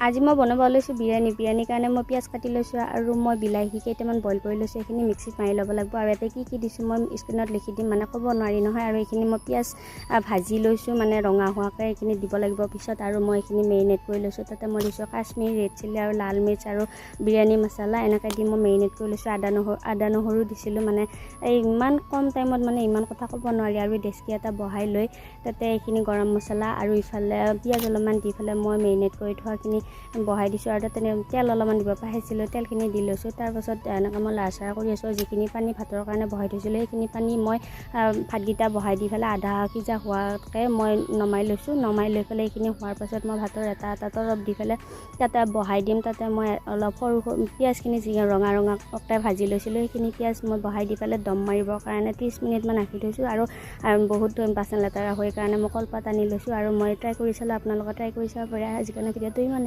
আজি মই বনাব লৈছোঁ বিৰিয়ানীৰ কাৰণে মই পিঁয়াজ কাটি লৈছোঁ আৰু মই বিলাহী কেইটামান বইল কৰি লৈছোঁ। এইখিনি মিক্সিত মাৰি ল'ব লাগিব আৰু ইয়াতে কি দিছোঁ মই স্ক্ৰীণত লিখি দিম, মানে ক'ব নোৱাৰি নহয়। আৰু এইখিনি মই পিঁয়াজ ভাজি লৈছোঁ, মানে ৰঙা হোৱাকৈ এইখিনি দিব লাগিব পিছত। আৰু মই এইখিনি মেৰিনেট কৰি লৈছোঁ। তাতে মই দিছোঁ কাশ্মীৰ ৰেড চিলি আৰু লাল মিৰ্চ আৰু বিৰিয়ানী মছলা, এনেকৈ দি মই মেৰিনেট কৰি লৈছোঁ। আদা নহৰু দিছিলোঁ, মানে এই ইমান কম টাইমত মানে ইমান কথা ক'ব নোৱাৰি। আৰু ডেচকি এটা বহাই লৈ তাতে এইখিনি গৰম মছলা আৰু ইফালে পিঁয়াজ অলপমান দি পেলাই মই মেৰিনেট কৰি থোৱাখিনি বহাই দিছোঁ। আৰু তাতে তেল অলপমান দিব পাহৰিছিলোঁ, তেলখিনি দি লৈছোঁ। তাৰপাছত এনেকৈ মই লাৰ-চাৰ কৰি আছোঁ। যিখিনি পানী ভাতৰ কাৰণে বহাই থৈছিলোঁ সেইখিনি পানী মই ভাতকেইটা বহাই দি পেলাই আধা সিজা হোৱাকৈ মই নমাই লৈছোঁ। নমাই লৈ পেলাই এইখিনি হোৱাৰ পাছত মই ভাতৰ এটা তৰপ দি পেলাই তাতে বহাই দিম। তাতে মই অলপ সৰু পিঁয়াজখিনি যি ৰঙাকৈ ভাজি লৈছিলোঁ সেইখিনি পিঁয়াজ মই বহাই দি পেলাই দম মাৰিবৰ কাৰণে 30 মিনিটমান ৰাখি থৈছোঁ। আৰু বহুত বাচন লেতেৰা হৈ কাৰণে মই কলপাত আনি লৈছোঁ। আৰু মই ট্ৰাই কৰি চালোঁ, আপোনালোকে ট্ৰাই কৰি চাব পাৰে। আজিৰ কাৰণে ভিডিঅ'টো ইমানেই।